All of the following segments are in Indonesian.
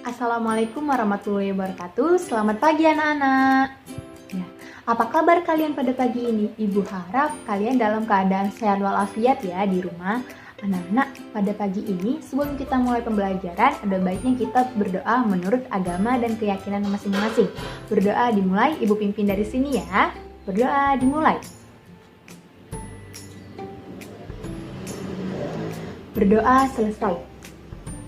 Assalamualaikum warahmatullahi wabarakatuh. Selamat pagi anak-anak. Ya, apa kabar kalian pada pagi ini? Ibu harap kalian dalam keadaan sehat walafiat ya di rumah. Anak-anak, pada pagi ini sebelum kita mulai pembelajaran, ada baiknya kita berdoa menurut agama dan keyakinan masing-masing. Berdoa dimulai, Ibu pimpin dari sini ya. Berdoa dimulai. Berdoa selesai.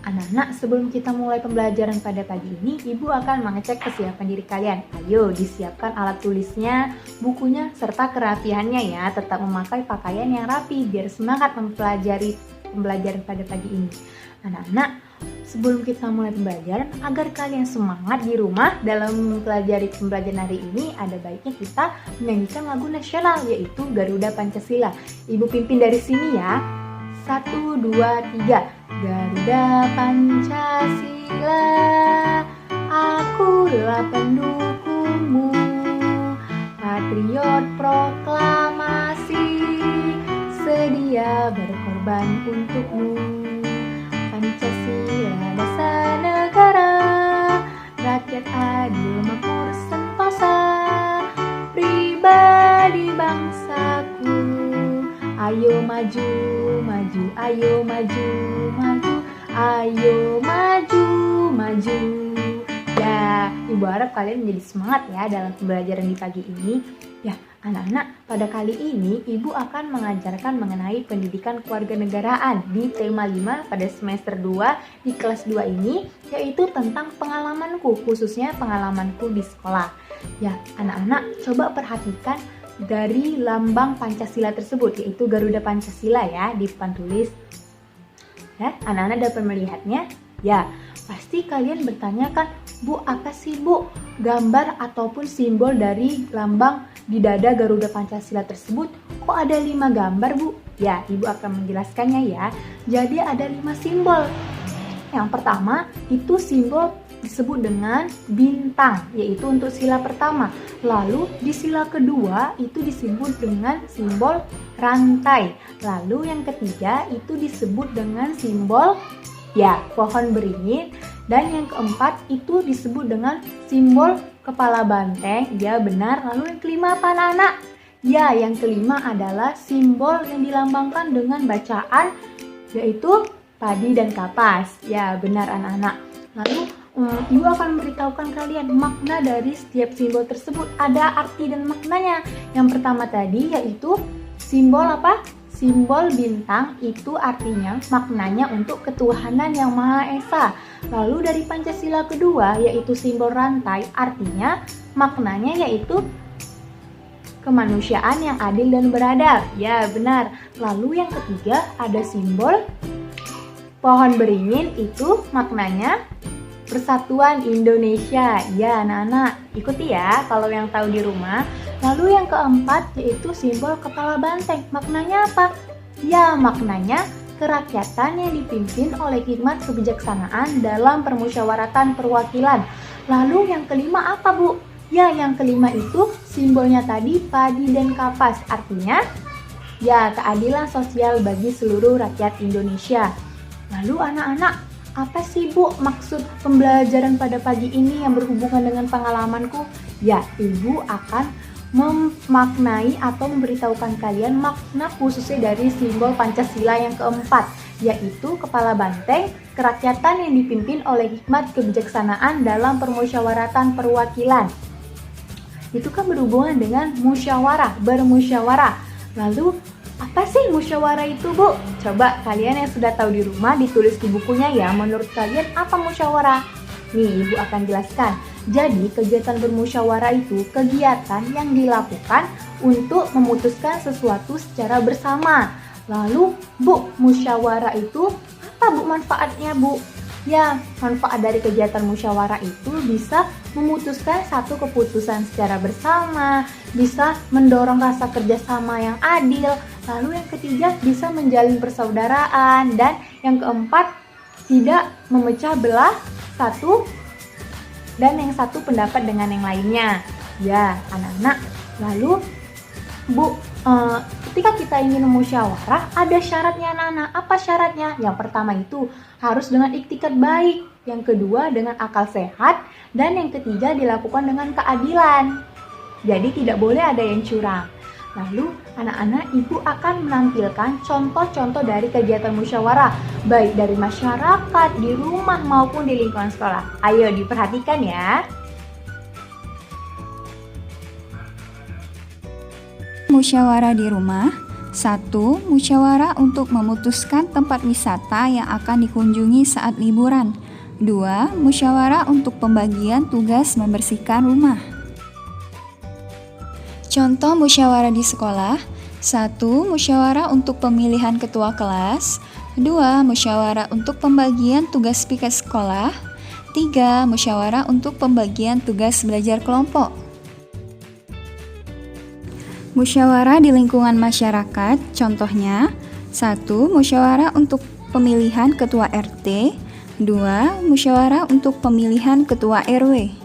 Anak-anak, sebelum kita mulai pembelajaran pada pagi ini, Ibu akan mengecek kesiapan diri kalian. Ayo, disiapkan alat tulisnya, bukunya, serta kerapiannya ya. Tetap memakai pakaian yang rapi, biar semangat mempelajari pembelajaran pada pagi ini. Anak-anak, sebelum kita mulai pembelajaran, agar kalian semangat di rumah dalam mempelajari pembelajaran hari ini, ada baiknya kita menyanyikan lagu nasional, yaitu Garuda Pancasila. Ibu pimpin dari sini ya. 1, 2, 3. Garuda Pancasila, akulah pendukungmu, patriot proklamasi, sedia berkorban untukmu. Pancasila dasar negara, rakyat adil makmur sentosa, pribadi bangsaku. Ayo maju, maju, ayo maju, maju, ayo maju, maju. Ya, Ibu harap kalian menjadi semangat ya dalam pembelajaran di pagi ini. Ya, anak-anak, pada kali ini Ibu akan mengajarkan mengenai pendidikan kewarganegaraan di tema 5 pada semester 2 di kelas 2 ini, yaitu tentang pengalamanku, khususnya pengalamanku di sekolah. Ya, anak-anak, coba perhatikan dari lambang Pancasila tersebut, yaitu Garuda Pancasila ya, di papan tulis. Ya, anak-anak dapat melihatnya? Ya, pasti kalian bertanya kan, Bu, apa sih Bu gambar ataupun simbol dari lambang di dada Garuda Pancasila tersebut? Kok ada 5 gambar Bu? Ya, Ibu akan menjelaskannya ya. Jadi ada 5 simbol. Yang pertama, itu simbol disebut dengan bintang, yaitu untuk sila pertama. Lalu di sila kedua itu disebut dengan simbol rantai. Lalu yang ketiga itu disebut dengan simbol pohon beringin. Dan yang keempat itu disebut dengan simbol kepala banteng. Ya benar. Lalu yang kelima apa anak-anak? Ya, yang kelima adalah simbol yang dilambangkan dengan bacaan, yaitu padi dan kapas. Ya benar anak-anak. Lalu Ibu akan memberitahukan kalian makna dari setiap simbol tersebut. Ada arti dan maknanya. Yang pertama tadi yaitu simbol apa? Simbol bintang itu artinya maknanya untuk ketuhanan yang Maha Esa. Lalu dari Pancasila kedua yaitu simbol rantai, artinya maknanya yaitu kemanusiaan yang adil dan beradab. Ya benar. Lalu yang ketiga ada simbol pohon beringin, itu maknanya Persatuan Indonesia. Ya anak-anak, ikuti ya kalau yang tahu di rumah. Lalu yang keempat yaitu simbol kepala banteng. Maknanya apa? Ya, maknanya kerakyatan yang dipimpin oleh hikmat kebijaksanaan dalam permusyawaratan perwakilan. Lalu yang kelima apa Bu? Ya, yang kelima itu simbolnya tadi padi dan kapas. Artinya ya keadilan sosial bagi seluruh rakyat Indonesia. Lalu anak-anak, apa sih Bu maksud pembelajaran pada pagi ini yang berhubungan dengan pengalamanku? Ya, Ibu akan memaknai atau memberitahukan kalian makna khususnya dari simbol Pancasila yang keempat, yaitu kepala banteng, kerakyatan yang dipimpin oleh hikmat kebijaksanaan dalam permusyawaratan perwakilan. Itu kan berhubungan dengan musyawarah, bermusyawarah. Lalu apa sih musyawarah itu Bu? Coba kalian yang sudah tahu di rumah ditulis di bukunya ya. Menurut kalian apa musyawarah? Nih Ibu akan jelaskan. Jadi kegiatan bermusyawarah itu kegiatan yang dilakukan untuk memutuskan sesuatu secara bersama. Lalu Bu, musyawarah itu apa Bu manfaatnya Bu? Ya, manfaat dari kegiatan musyawarah itu bisa memutuskan satu keputusan secara bersama, bisa mendorong rasa kerjasama yang adil, lalu yang ketiga bisa menjalin persaudaraan, dan yang keempat tidak memecah belah satu dan yang satu pendapat dengan yang lainnya. Ya, anak-anak, lalu Bu, ketika kita ingin musyawarah, ada syaratnya anak-anak. Apa syaratnya? Yang pertama itu harus dengan iktikat baik. yang kedua dengan akal sehat, dan yang ketiga dilakukan dengan keadilan. Jadi tidak boleh ada yang curang. Lalu anak-anak, ibu akan menampilkan contoh-contoh dari kegiatan musyawarah, baik dari masyarakat, di rumah maupun di lingkungan sekolah. Ayo diperhatikan ya. Musyawarah di rumah. 1. Musyawarah untuk memutuskan tempat wisata yang akan dikunjungi saat liburan. 2. Musyawarah untuk pembagian tugas membersihkan rumah. Contoh musyawarah di sekolah. 1. Musyawarah untuk pemilihan ketua kelas. 2. Musyawarah untuk pembagian tugas piket sekolah. 3. Musyawarah untuk pembagian tugas belajar kelompok. Musyawarah di lingkungan masyarakat, contohnya 1. Musyawarah untuk pemilihan ketua RT. 2. Musyawarah untuk pemilihan ketua RW.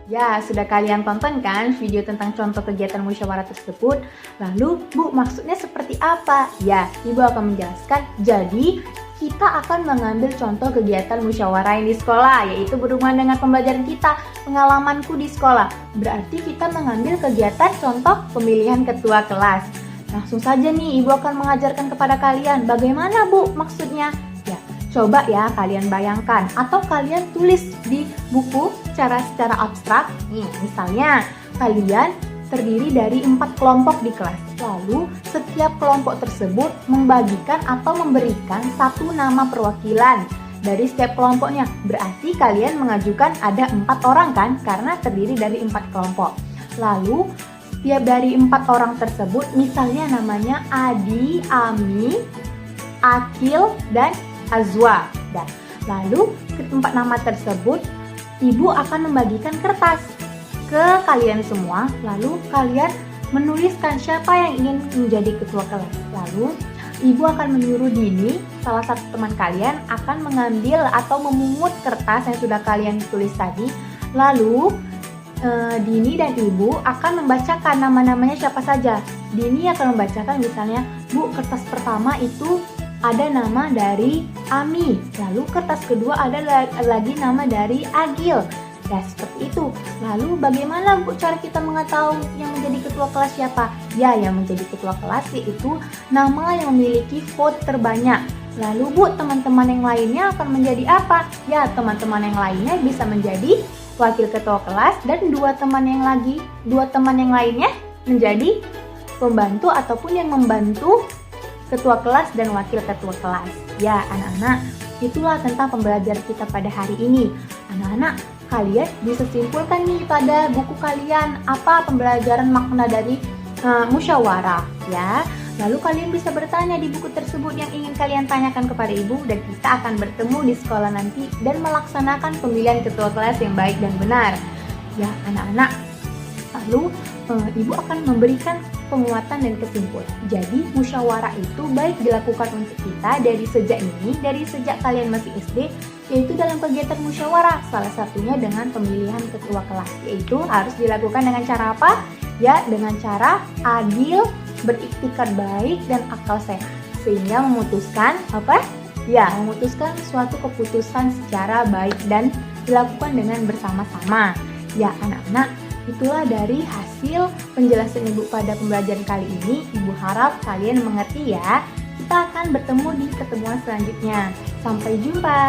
Ya, sudah kalian tonton kan video tentang contoh kegiatan musyawarah tersebut? Lalu, Bu, maksudnya seperti apa? Ya, Ibu akan menjelaskan. Jadi, kita akan mengambil contoh kegiatan musyawarah yang di sekolah, yaitu berhubungan dengan pembelajaran kita, pengalamanku di sekolah. Berarti kita mengambil kegiatan contoh pemilihan ketua kelas. Langsung saja nih, Ibu akan mengajarkan kepada kalian. Bagaimana, Bu, maksudnya? Ya, coba ya kalian bayangkan atau kalian tulis di buku secara abstrak. Nih, misalnya kalian terdiri dari 4 kelompok di kelas. Lalu setiap kelompok tersebut membagikan atau memberikan satu nama perwakilan dari setiap kelompoknya. Berarti kalian mengajukan ada 4 orang kan, karena terdiri dari 4 kelompok. Lalu setiap dari 4 orang tersebut misalnya namanya Adi, Ami, Akil, dan Azwa. Dan lalu ke 4 nama tersebut Ibu akan membagikan kertas ke kalian semua. Lalu kalian menuliskan siapa yang ingin menjadi ketua kelas. Lalu Ibu akan menyuruh Dini, salah satu teman kalian, akan mengambil atau memungut kertas yang sudah kalian tulis tadi. Lalu Dini dan Ibu akan membacakan nama-namanya siapa saja. Dini akan membacakan misalnya, Bu, kertas pertama itu ada nama dari Ami, lalu kertas kedua ada lagi nama dari Agil. Ya, seperti itu. Lalu bagaimana, Bu, cara kita mengetahui yang menjadi ketua kelas siapa? Ya, yang menjadi ketua kelas yaitu nama yang memiliki vote terbanyak. Lalu, Bu, teman-teman yang lainnya akan menjadi apa? Ya, teman-teman yang lainnya bisa menjadi wakil ketua kelas, dan dua teman yang lainnya menjadi pembantu ataupun yang membantu ketua kelas dan wakil ketua kelas. Ya, anak-anak, itulah tentang pembelajaran kita pada hari ini. Anak-anak, kalian bisa simpulkan nih pada buku kalian apa pembelajaran makna dari musyawarah, ya. Lalu kalian bisa bertanya di buku tersebut yang ingin kalian tanyakan kepada Ibu, dan kita akan bertemu di sekolah nanti dan melaksanakan pemilihan ketua kelas yang baik dan benar. Ya, anak-anak. Lalu Ibu akan memberikan penguatan dan kesimpulan. Jadi musyawarah itu baik dilakukan untuk kita dari sejak kalian masih SD, yaitu dalam kegiatan musyawarah. Salah satunya dengan pemilihan ketua kelas, yaitu harus dilakukan dengan cara apa? Ya, dengan cara adil, beriktikad baik, dan akal sehat, sehingga memutuskan apa? Ya, memutuskan suatu keputusan secara baik dan dilakukan dengan bersama-sama. Ya, anak-anak, itulah dari hasil penjelasan Ibu pada pembelajaran kali ini. Ibu harap kalian mengerti ya. Kita akan bertemu di pertemuan selanjutnya. Sampai jumpa.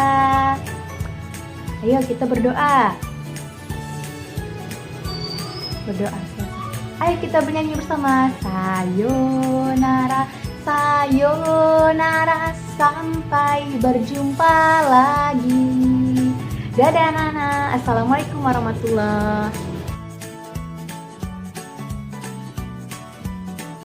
Ayo kita berdoa. Berdoa. Ayo kita bernyanyi bersama. Sayonara, sayonara, sampai berjumpa lagi. Dadah anak-anak. Assalamualaikum warahmatullahi wabarakatuh.